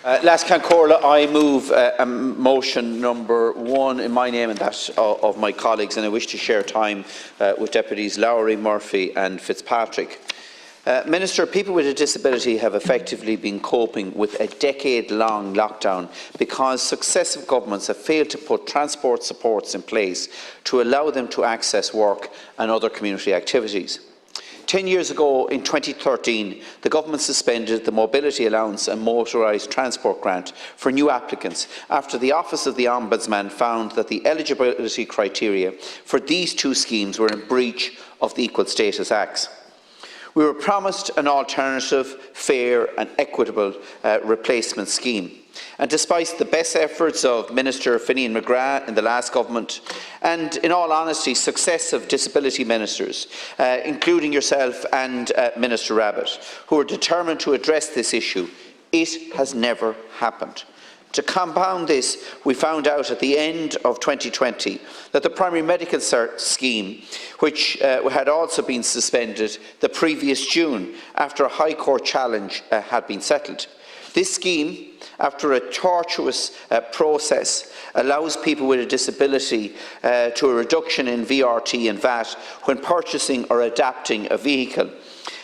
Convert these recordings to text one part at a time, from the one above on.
Last Corla, I move motion number 1 in my name and that of my colleagues, and I wish to share time with Deputies Lowry, Murphy and Fitzpatrick. Minister, people with a disability have effectively been coping with a decade-long lockdown because successive governments have failed to put transport supports in place to allow them to access work and other community activities. 10 years ago, in 2013, the government suspended the mobility allowance and motorised transport grant for new applicants after the Office of the Ombudsman found that the eligibility criteria for these two schemes were in breach of the Equal Status Acts. We were promised an alternative, fair and equitable replacement scheme. And despite the best efforts of Minister Finian McGrath in the last government, and in all honesty, successive disability ministers, including yourself and Minister Rabbitte, who are determined to address this issue, it has never happened. To compound this, we found out at the end of 2020 that the primary medical scheme, which had also been suspended the previous June after a High Court challenge had been settled. This scheme, after a tortuous process, allows people with a disability to a reduction in VRT and VAT when purchasing or adapting a vehicle.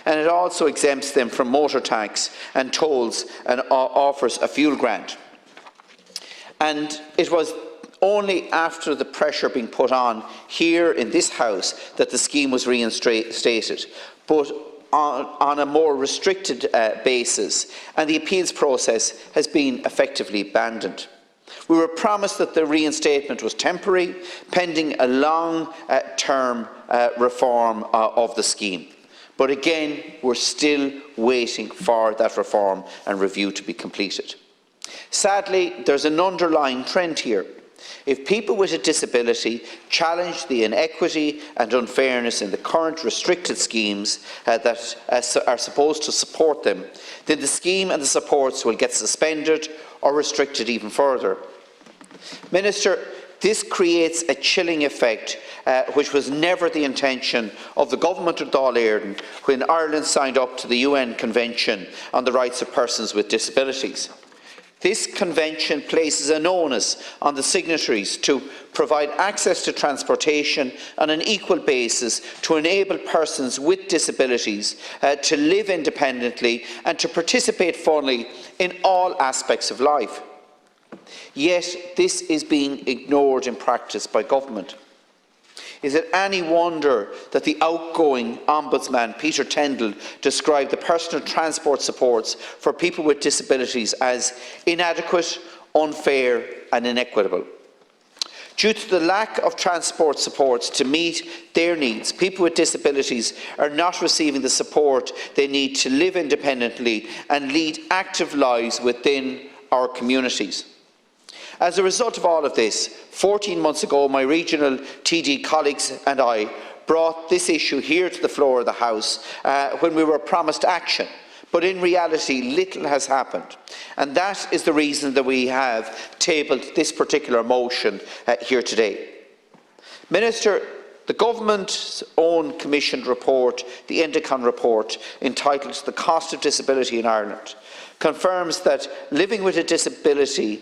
And it also exempts them from motor tax and tolls and offers a fuel grant. And it was only after the pressure being put on here in this House that the scheme was reinstated, but on a more restricted basis, and the appeals process has been effectively abandoned. We were promised that the reinstatement was temporary, pending a long-term reform of the scheme. But again, we're still waiting for that reform and review to be completed. Sadly, there's an underlying trend here. If people with a disability challenge the inequity and unfairness in the current restricted schemes that are supposed to support them, then the scheme and the supports will get suspended or restricted even further. Minister, this creates a chilling effect which was never the intention of the government of Dáil Éireann when Ireland signed up to the UN Convention on the Rights of Persons with Disabilities. This convention places an onus on the signatories to provide access to transportation on an equal basis to enable persons with disabilities to live independently and to participate fully in all aspects of life. Yet this is being ignored in practice by government. Is it any wonder that the outgoing Ombudsman, Peter Tendall, described the personal transport supports for people with disabilities as inadequate, unfair and inequitable? Due to the lack of transport supports to meet their needs, people with disabilities are not receiving the support they need to live independently and lead active lives within our communities. As a result of all of this, 14 months ago, my regional TD colleagues and I brought this issue here to the floor of the House when we were promised action. But in reality, little has happened. And that is the reason that we have tabled this particular motion here today. Minister, the government's own commissioned report, the Endicott report, entitled The Cost of Disability in Ireland, confirms that living with a disability,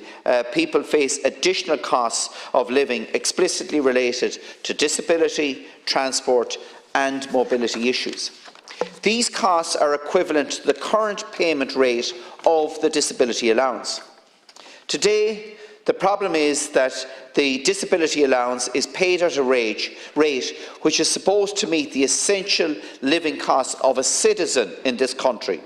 people face additional costs of living explicitly related to disability, transport and mobility issues. These costs are equivalent to the current payment rate of the disability allowance. Today, the problem is that the disability allowance is paid at a rate which is supposed to meet the essential living costs of a citizen in this country.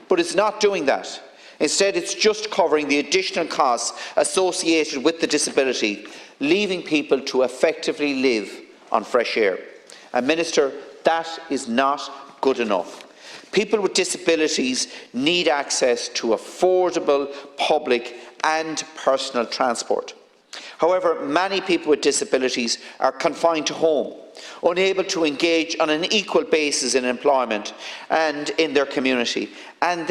But it's not doing that. Instead, it's just covering the additional costs associated with the disability, leaving people to effectively live on fresh air. And Minister, that is not good enough. People with disabilities need access to affordable public and personal transport. However, many people with disabilities are confined to home, unable to engage on an equal basis in employment and in their community, and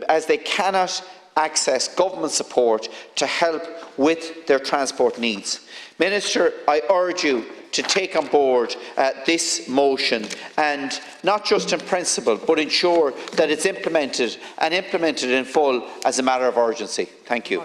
as they cannot access government support to help with their transport needs. Minister, I urge you to take on board this motion, and not just in principle but ensure that it's implemented, and implemented in full as a matter of urgency. Thank you.